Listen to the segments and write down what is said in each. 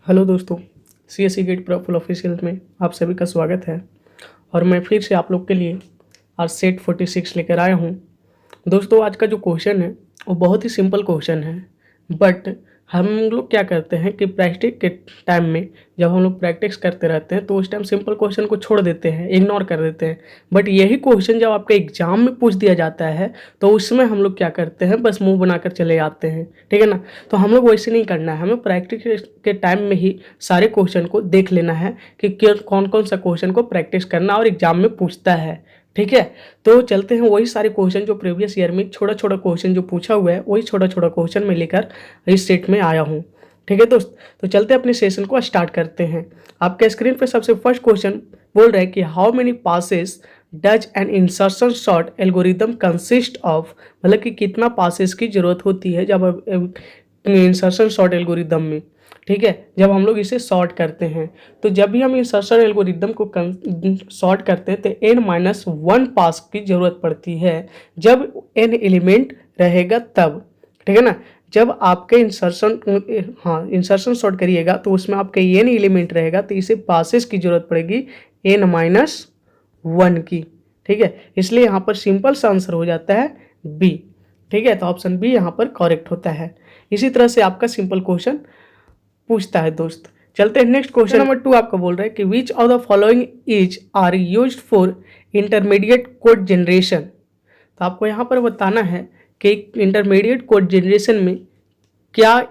Hello दोस्तों, CSE GATE pro full official में आप सभी का स्वागत है। और मैं फिर से आप लोग के लिए आज सेट 46 लेकर आया हूँ। दोस्तों, आज का जो क्वेश्चन है वो बहुत ही सिंपल क्वेश्चन है, बट हम लोग क्या करते हैं कि प्रैक्टिस के टाइम में जब हम लोग प्रैक्टिस करते रहते हैं तो उस टाइम सिंपल क्वेश्चन को छोड़ देते हैं, इग्नोर कर देते हैं। बट यही क्वेश्चन जब आपके एग्जाम में पूछ दिया जाता है तो उसमें हम लोग क्या करते हैं, बस मुंह बनाकर चले आते हैं, ठीक है ना। तो हम लोग वैसे नहीं करना है, हमें प्रैक्टिस के टाइम में ही सारे क्वेश्चन को देख लेना है कि कौन कौन सा क्वेश्चन को प्रैक्टिस करना और एग्जाम में पूछता है, ठीक है। तो चलते हैं, वही सारे क्वेश्चन जो प्रीवियस ईयर में छोटा छोटा क्वेश्चन जो पूछा हुआ है वही छोटा छोटा क्वेश्चन में लेकर इस सेट में आया हूँ, ठीक है दोस्त। तो चलते हैं अपने सेशन को स्टार्ट करते हैं। आपके स्क्रीन पे सबसे फर्स्ट क्वेश्चन बोल रहा है कि how many passes does N insertion sort algorithm consist of, मतलब कि कितना पासेस की जरूरत होती है जब इंसर्शन सॉर्ट एल्गोरिदम में, ठीक है, जब हम लोग इसे सॉर्ट करते हैं। तो जब भी हम इंसर्शन एल्गोरिदम को सॉर्ट करते हैं तो n-1 पास की जरूरत पड़ती है जब n एलिमेंट रहेगा तब, ठीक है ना। जब आपके इंसर्शन सॉर्ट करिएगा तो उसमें आपके n एलिमेंट रहेगा तो इसे पासेस की जरूरत पड़ेगी n-1 की, ठीक है। इसलिए यहाँ पर सिंपल सा आंसर हो जाता है बी, ठीक है। तो ऑप्शन बी यहाँ पर करेक्ट होता है। इसी तरह से आपका सिंपल क्वेश्चन पूछता है दोस्त। चलते हैं नेक्स्ट क्वेश्चन नंबर 2 आपका बोल रहा है कि which of the following is are used for intermediate code generation. तो आपको यहाँ पर बताना है कि इंटरमीडिएट कोड जनरेशन में क्या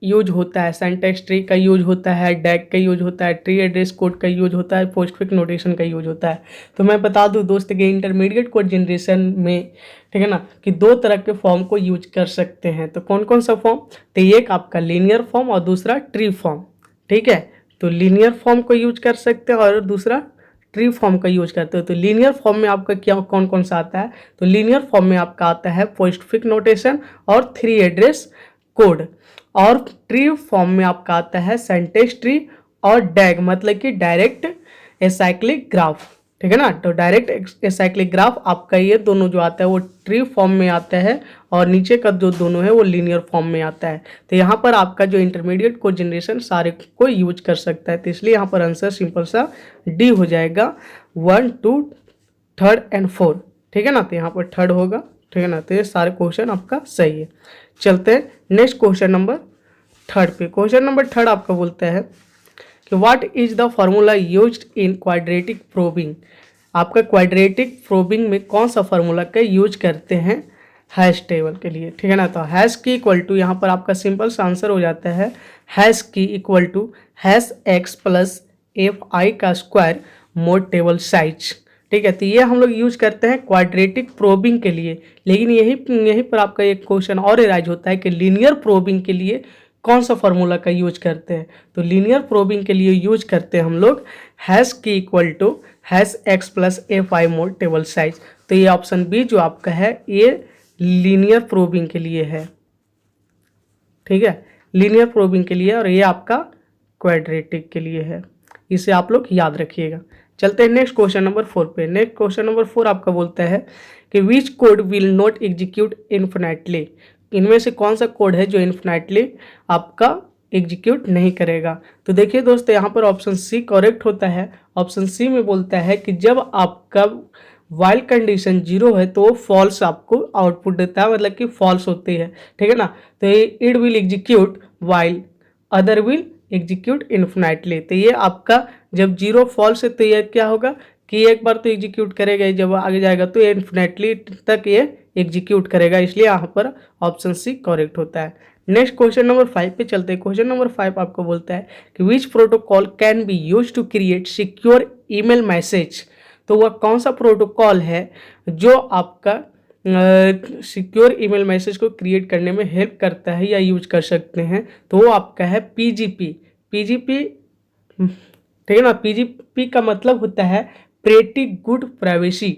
यूज होता है। सिंटैक्स ट्री का यूज होता है, डैग का यूज होता है, ट्री एड्रेस कोड का यूज होता है, पोस्टफिक्स नोटेशन का यूज होता है। तो मैं बता दूं दोस्त कि इंटरमीडिएट कोड जनरेशन में, ठीक है ना, कि दो तरह के फॉर्म को यूज कर सकते हैं। तो कौन कौन सा फॉर्म, तो एक आपका लीनियर फॉर्म और दूसरा ट्री फॉर्म, ठीक है। तो लीनियर फॉर्म को यूज कर सकते हैं और दूसरा ट्री फॉर्म का यूज करते हो। तो लीनियर फॉर्म में आपका क्या कौन कौन सा आता है, तो लीनियर फॉर्म में आपका आता है पोस्टफिक्स नोटेशन और थ्री एड्रेस कोड, और ट्री फॉर्म में आपका आता है सिंटैक्स ट्री और डैग, मतलब कि डायरेक्ट एसाइक्लिक ग्राफ, ठीक है ना। तो डायरेक्ट एसाइक्लिक ग्राफ आपका ये दोनों जो आता है वो ट्री फॉर्म में आता है और नीचे का जो दोनों है वो लीनियर फॉर्म में आता है। तो यहाँ पर आपका जो इंटरमीडिएट कोड जनरेशन सारे को यूज कर सकता है। तो इसलिए यहाँ पर आंसर सिंपल सा डी हो जाएगा, 1, 2, 3 और 4, ठीक है ना। तो यहाँ पर थर्ड होगा, ठीक है ना। तो ये सारे क्वेश्चन आपका सही है। चलते हैं नेक्स्ट क्वेश्चन नंबर 3 पे। क्वेश्चन नंबर 3 आपका बोलता है कि what is the formula used in quadratic probing. आपका क्वाड्रेटिक प्रोबिंग में कौन सा फार्मूला का यूज करते हैं हैश टेबल के लिए, ठीक है ना। तो हैश की इक्वल टू यहाँ पर आपका सिंपल सा आंसर हो जाता है हैश की equal to hash x plus F I का स्क्वायर मोड टेबल साइज, ठीक है। तो ये हम लोग यूज करते हैं क्वाड्रेटिक प्रोबिंग के लिए। लेकिन यहीं पर आपका एक क्वेश्चन और राइज होता है कि लीनियर प्रोबिंग के लिए कौन सा फार्मूला का यूज करते हैं। तो लीनियर प्रोबिंग के लिए यूज करते हैं हम लोग हैश की equal to hash x plus F I mod table size. तो ये ऑप्शन बी जो आपका है ये लीनियर प्रोबिंग के लिए है, ठीक है, लीनियर प्रोबिंग के लिए, और ये आपका क्वाड्रेटिक के लिए है। इसे आप लोग याद रखिएगा। चलते हैं नेक्स्ट क्वेश्चन नंबर 4 पे। नेक्स्ट क्वेश्चन नंबर 4 आपका बोलता है कि विच code will not execute infinitely. इनमें से कौन सा कोड है जो इन्फिनाइटली आपका एग्जीक्यूट नहीं करेगा। तो देखिए दोस्तों, यहाँ पर ऑप्शन सी करेक्ट होता है। ऑप्शन सी में बोलता है कि जब आपका वाइल कंडीशन 0 है तो वो फॉल्स आपको आउटपुट देता है, मतलब कि फॉल्स होती है, ठीक है ना। तो ये it will execute while other will execute infinitely. तो ये आपका जब 0 फॉल्स है तो ये क्या होगा कि एक बार तो एग्जीक्यूट करेगा, जब आगे जाएगा तो ये इन्फिनाइटली तक ये एग्जीक्यूट करेगा। इसलिए यहाँ पर ऑप्शन सी करेक्ट होता है। नेक्स्ट क्वेश्चन नंबर 5 पे चलते हैं। क्वेश्चन नंबर 5 आपको बोलता है कि which protocol can be use to create secure email message. तो वह कौन सा प्रोटोकॉल है जो आपका सिक्योर ईमेल मैसेज को क्रिएट करने में हेल्प करता है या यूज कर सकते हैं। तो वो आपका है पीजीपी। पीजीपी, ठीक है ना। पीजीपी का मतलब होता है प्रेटी गुड प्राइवेसी।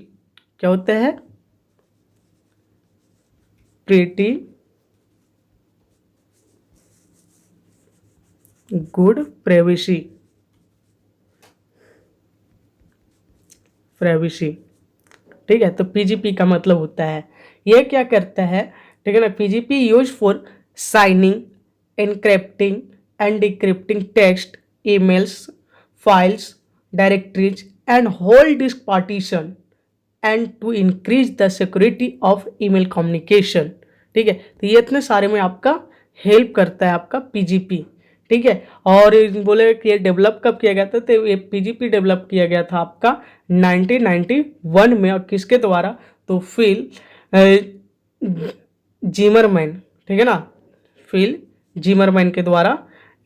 क्या होता है, प्रेटी गुड प्राइवेसी, प्राइवेसी, ठीक है। तो पीजीपी का मतलब होता है ये क्या करता है, ठीक है ना। PGP use for signing, encrypting, and decrypting text, emails, files, directories, and whole disk partition and to increase the security of email communication। ठीक है, तो ये इतने सारे में आपका हेल्प करता है आपका पीजीपी। ठीक है, और बोले कि ये डेवलप कब किया गया था, तो ये पीजीपी डेवलप किया गया था आपका 1991 में। और किसके द्वारा, तो फिल जिमरमैन, ठीक है ना, फिल जिमरमैन के द्वारा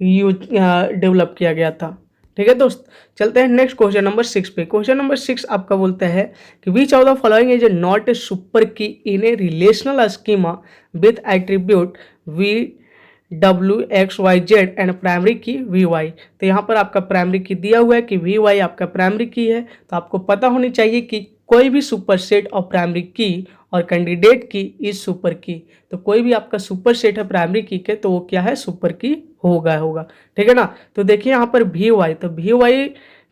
डेवलप किया गया था। ठीक है दोस्त, चलते हैं नेक्स्ट क्वेश्चन नंबर 6 पे। क्वेश्चन नंबर 6 आपका बोलता है कि which of the following is not a super key in a relational schema with attribute V W X Y Z and primary key V Y. तो यहाँ पर आपका प्राइमरी की दिया हुआ है कि वी वाई आपका प्राइमरी की है, तो आपको पता होनी चाहिए कि कोई भी सुपर सेट ऑफ प्राइमरी की और कैंडिडेट की इज सुपर की। तो कोई भी आपका सुपर सेट है प्राइमरी की के, तो वो क्या है, सुपर की होगा। ठीक है ना। तो देखिए यहाँ पर वी वाई, तो वी वाई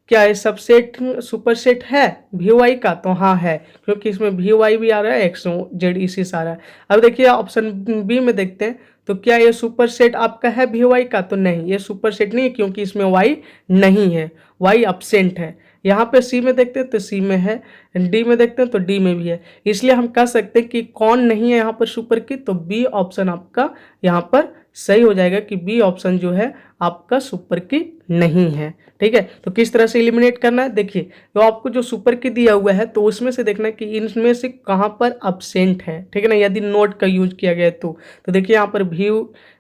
क्या है, सबसेट सुपर सेट है वी वाई का, तो हाँ है, क्योंकि इसमें वी वाई भी आ रहा है, एक्स जेड इसी से आ रहा है। अब देखिए ऑप्शन बी में देखते हैं, तो क्या ये सुपर सेट आपका है वी वाई का, तो नहीं, ये सुपर सेट नहीं है, क्योंकि इसमें वाई नहीं है, वाई एब्सेंट है। यहाँ पे सी में देखते हैं तो सी में है, डी में देखते हैं तो डी में भी है, इसलिए हम कह सकते हैं कि कौन नहीं है यहाँ पर सुपर की, तो बी ऑप्शन आपका यहाँ पर सही हो जाएगा कि बी ऑप्शन जो है आपका सुपर की नहीं है। ठीक है, तो किस तरह से एलिमिनेट करना है, देखिए तो आपको जो सुपर की दिया हुआ है तो उसमें से देखना है कि इनमें से कहाँ पर एब्सेंट है। ठीक है ना, यदि नोट का यूज किया गया तो देखिए यहाँ पर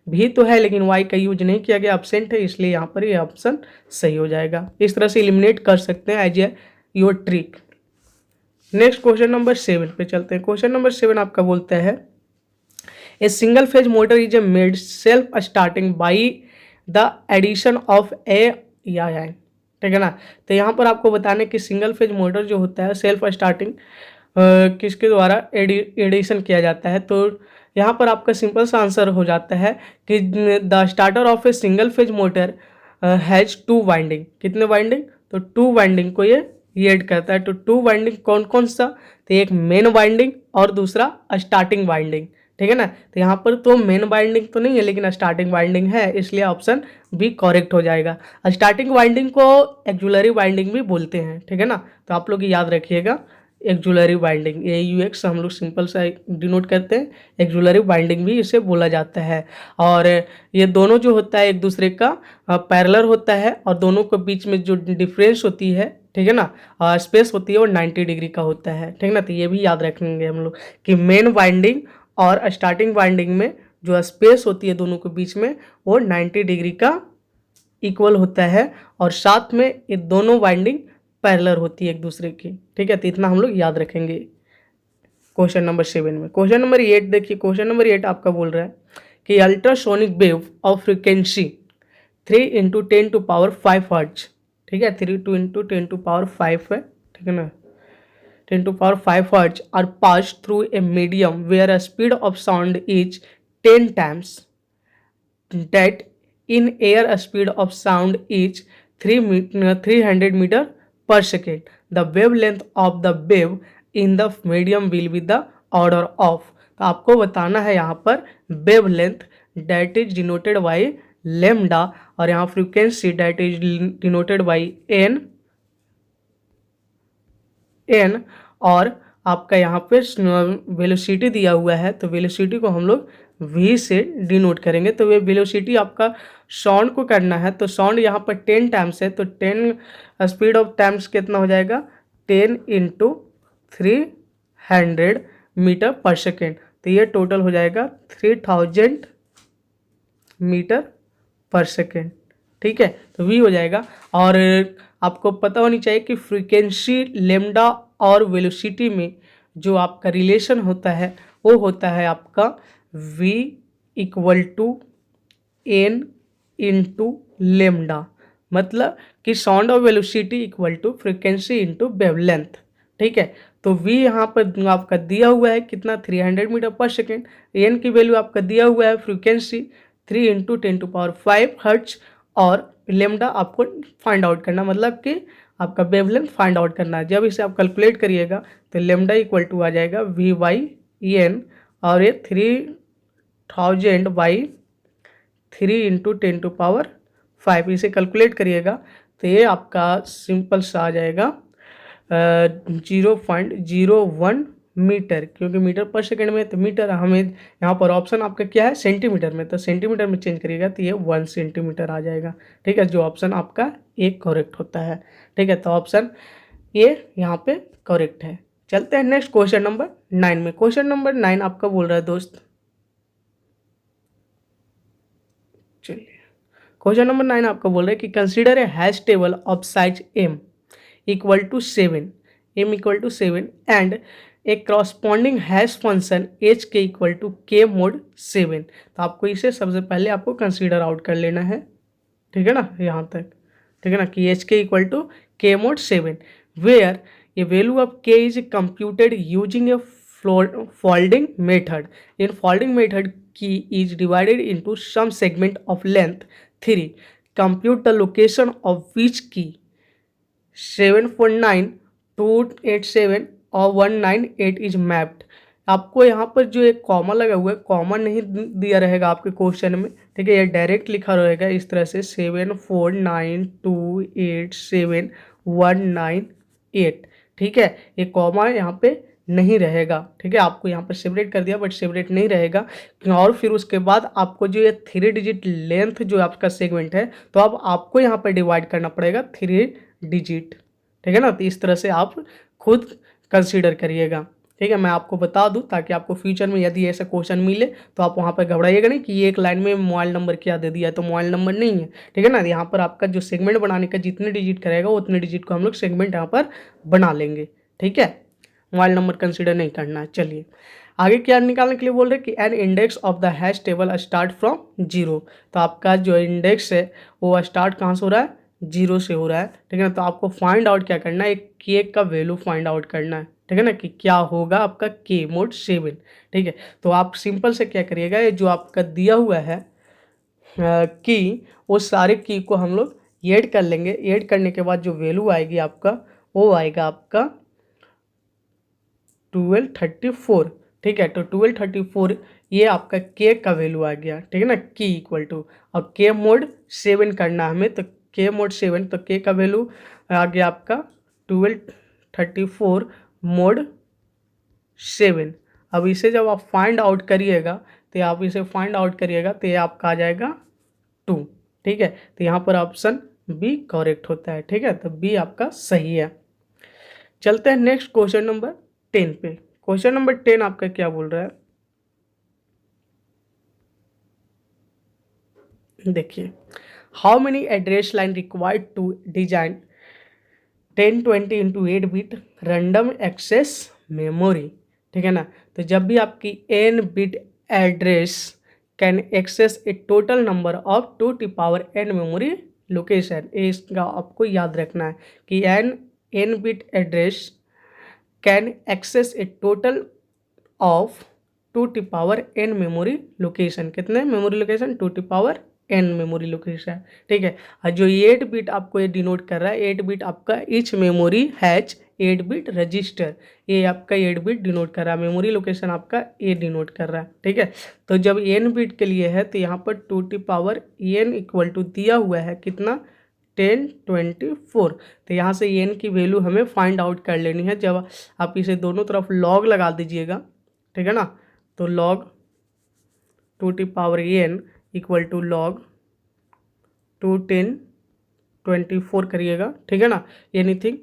भी तो है, लेकिन वाई का यूज नहीं किया गया, एब्सेंट है, इसलिए यहाँ पर ये ऑप्शन सही हो जाएगा। इस तरह से एलिमिनेट कर सकते हैं as a your trick. Next question number 7 पे चलते हैं। क्वेश्चन नंबर 7 आपका बोलता है a single phase motor is a made self starting by the addition of a या एन। ठीक है ना, तो यहाँ पर आपको बताने कि सिंगल फेज मोटर जो होता है सेल्फ स्टार्टिंग किसके द्वारा एडिशन किया जाता है। तो यहाँ पर आपका सिंपल सा आंसर हो जाता है कि the starter of A single phase motor has 2 winding. कितने वाइंडिंग, तो 2 वाइंडिंग को ये ऐड करता है। तो 2 वाइंडिंग कौन कौन सा, तो एक मेन वाइंडिंग और दूसरा स्टार्टिंग वाइंडिंग। ठीक है ना, तो यहाँ पर तो मेन वाइंडिंग तो नहीं है, लेकिन स्टार्टिंग वाइंडिंग है, इसलिए ऑप्शन बी करेक्ट हो जाएगा। स्टार्टिंग वाइंडिंग को एक्जुलरी वाइंडिंग भी बोलते हैं। ठीक है ना, तो आप लोग याद रखिएगा auxiliary winding, A you x हम लोग सिंपल सा डिनोट करते हैं, एक्जुलरी वाइंडिंग भी इसे बोला जाता है। और ये दोनों जो होता है एक दूसरे का पैरेलल होता है, और दोनों के बीच में जो डिफरेंस होती है, ठीक है ना, स्पेस होती है वो 90 डिग्री का होता है। ठीक है ना, तो ये भी याद रखेंगे हम लोग कि मेन वाइंडिंग और स्टार्टिंग वाइंडिंग में जो स्पेस होती है दोनों के बीच में वो 90 डिग्री का इक्वल होता है, और साथ में ये दोनों वाइंडिंग पैरेलल होती है एक दूसरे की। ठीक है, तो इतना हम लोग याद रखेंगे क्वेश्चन नंबर 7 में। क्वेश्चन नंबर 8 देखिए, क्वेश्चन नंबर 8 आपका बोल रहा है कि ultrasonic wave of frequency 3 × 10⁵ hertz. ठीक है, 3 × 10⁵ है, ठीक है ना, 10⁵ hertz are passed through a medium where a speed of sound is 10 times that in air a speed of sound is 300 meter per second. The wavelength of the wave in the medium will be the order of। तो आपको बताना है यहाँ पर wavelength that is denoted by lambda, और यहाँ frequency that is denoted by n, और आपका यहाँ पे वेलोसिटी दिया हुआ है, तो वेलोसिटी को हम लोग v से डिनोट करेंगे। तो वे वेलोसिटी आपका साउंड को करना है, तो साउंड यहाँ पर 10 टाइम्स है, तो 10 स्पीड ऑफ टाइम्स कितना हो जाएगा, 10 × 300 मीटर पर सेकेंड, तो ये टोटल हो जाएगा 3000 मीटर पर सेकेंड। ठीक है, तो v हो जाएगा। और आपको पता होनी चाहिए कि फ्रीक्वेंसी लेमडा और वेलोसिटी में जो आपका रिलेशन होता है वो होता है आपका v = n × लेमडा, मतलब कि sound of velocity = frequency × wavelength. ठीक है, तो v यहाँ पर आपका दिया हुआ है कितना, 300 मीटर पर सेकेंड, n की वैल्यू आपका दिया हुआ है फ्रीक्वेंसी 3 × 10⁵ हर्ट्ज, और लेमडा आपको फाइंड आउट करना, मतलब कि आपका वेवलेंथ फाइंड आउट करना है। जब इसे आप कैलकुलेट करिएगा तो लेमडा = आ जाएगा v/n, और ये 3000/3 × 10⁻⁴ 5, इसे कैलकुलेट करिएगा तो ये आपका सिंपल सा आ जाएगा 0.01 मीटर, क्योंकि मीटर पर सेकंड में तो मीटर, हमें यहाँ पर ऑप्शन आपका क्या है सेंटीमीटर में, तो सेंटीमीटर में चेंज करिएगा तो ये 1 सेंटीमीटर आ जाएगा। ठीक है, जो ऑप्शन आपका एक करेक्ट होता है। ठीक है, तो ऑप्शन ए यहाँ पे करेक्ट है। चलते हैं नेक्स्ट क्वेश्चन नंबर 9 में। क्वेश्चन नंबर 9 आपका बोल रहा है दोस्त, चलिए क्वेश्चन नंबर 9 आपका बोल रहा है कि consider a hash table of size m equal to 7, m equal to 7 and a corresponding hash function h के इक्वल टू k मोड 7। तो आपको इसे सबसे पहले आपको कंसीडर आउट कर लेना है। ठीक है ना, यहाँ तक ठीक है ना, कि h के equal to k mod 7 where a value of k is computed using a folding method. In folding method, key is divided into some segment of length 3. Compute the location of which key 749, 287 और 198 is mapped. आपको यहाँ पर जो एक comma लगा हुआ है, comma नहीं दिया रहेगा आपके क्वेश्चन में। ठीक है, ये डायरेक्ट लिखा रहेगा इस तरह से 749287198। ठीक है, ये कॉमा यहाँ पे नहीं रहेगा। ठीक है, आपको यहाँ पर सेपरेट कर दिया बट सेपरेट नहीं रहेगा। और फिर उसके बाद आपको जो ये 3 डिजिट लेंथ जो आपका सेगमेंट है, तो अब आपको यहाँ पर डिवाइड करना पड़ेगा 3 डिजिट। ठीक है ना, तो इस तरह से आप खुद कंसीडर करिएगा। ठीक है, मैं आपको बता दूं ताकि आपको फ्यूचर में यदि ऐसा क्वेश्चन मिले तो आप वहाँ पर घबराइएगा नहीं कि ये एक लाइन में मोबाइल नंबर क्या दे दिया है, तो मोबाइल नंबर नहीं है। ठीक है ना, यहाँ पर आपका जो सेगमेंट बनाने का जितने डिजिट करेगा उतने डिजिट को हम लोग सेगमेंट यहाँ पर बना लेंगे। ठीक है, मोबाइल नंबर कंसीडर नहीं करना है। चलिए आगे क्या निकालने के लिए बोल रहे हैं कि an index of the hash table start from 0। तो आपका जो इंडेक्स है वो स्टार्ट कहाँ से हो रहा है, 0 से हो रहा है। ठीक है ना, तो आपको फाइंड आउट क्या करना है, एक के का वैल्यू फाइंड आउट करना है। ठीक है ना, कि क्या होगा आपका के मोड 7। ठीक है, तो आप सिंपल से क्या करिएगा, ये जो आपका दिया हुआ है की, वो सारे की को हम लोग ऐड कर लेंगे। ऐड करने के बाद जो वैल्यू आएगी आपका, वो आएगा आपका 1234। ठीक है, तो 1234 ये आपका के का वैल्यू आ गया। ठीक है ना, की इक्वल टू, अब के मोड 7 करना हमें, तो के मोड 7, तो के का वैल्यू आ गया आपका 1234 मोड 7। अब इसे जब आप फाइंड आउट करिएगा तो आप इसे फाइंड आउट करिएगा तो ये आपका आ जाएगा 2। ठीक है, तो यहाँ पर ऑप्शन बी करेक्ट होता है। ठीक है, तो बी आपका सही है। चलते हैं नेक्स्ट क्वेश्चन नंबर 10 पे। क्वेश्चन नंबर 10 आपका क्या बोल रहा है, देखिए, how many address line required to design 1020 into 8 bit random access memory. ठीक है ना, तो जब भी आपकी n bit address can access a total number of 2 to power n memory location. इसका आपको याद रखना है कि n bit address can access a total of 2 to power n memory location. कितने memory location, 2 to power n memory location. ठीक है, और जो 8 बिट आपको ये डिनोट कर रहा है, 8 बिट आपका each memory has 8 bit register, ये आपका 8 बिट डिनोट कर रहा है। मेमोरी लोकेशन आपका ये डिनोट कर रहा है। ठीक है, तो जब n बिट के लिए है तो यहाँ पर 2 to power n equal to दिया हुआ है कितना, 1024। तो यहाँ से n की वैल्यू हमें फाइंड आउट कर लेनी है। जब आप इसे दोनों तरफ लॉग लगा दीजिएगा, ठीक है ना, तो log 2 to power n equal to log 21024 करिएगा। ठीक है ना, एनीथिंग,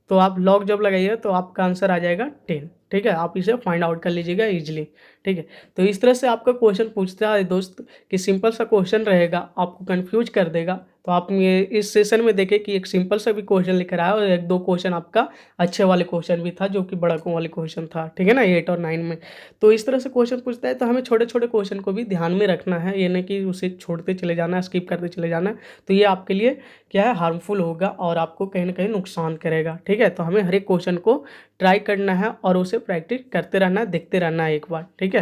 तो आप लॉग जब लगाइएगा तो आपका आंसर आ जाएगा 10। ठीक है, आप इसे फाइंड आउट कर लीजिएगा इजीली। ठीक है, तो इस तरह से आपका क्वेश्चन पूछता है दोस्त कि सिंपल सा क्वेश्चन रहेगा, आपको कंफ्यूज कर देगा। तो आप ये इस सेशन में देखें कि एक सिंपल सा भी क्वेश्चन लेकर आया और 1-2 क्वेश्चन आपका अच्छे वाले क्वेश्चन भी था जो कि बड़ा वाले क्वेश्चन था। ठीक है ना, 8 और 9 में। तो इस तरह से क्वेश्चन पूछता है तो हमें छोटे छोटे क्वेश्चन को भी ध्यान में रखना है, ये नहीं कि उसे छोड़ते चले जाना है, स्किप करते चले जाना है। तो ये आपके लिए क्या है, हार्मफुल होगा और आपको कहीं ना कहीं नुकसान करेगा। ठीक है, तो हमें हर एक क्वेश्चन को ट्राई करना है और उसे प्रैक्टिस करते रहना है, देखते रहना है एक बार। ठीक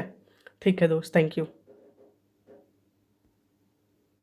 है दोस्त, थैंक यू।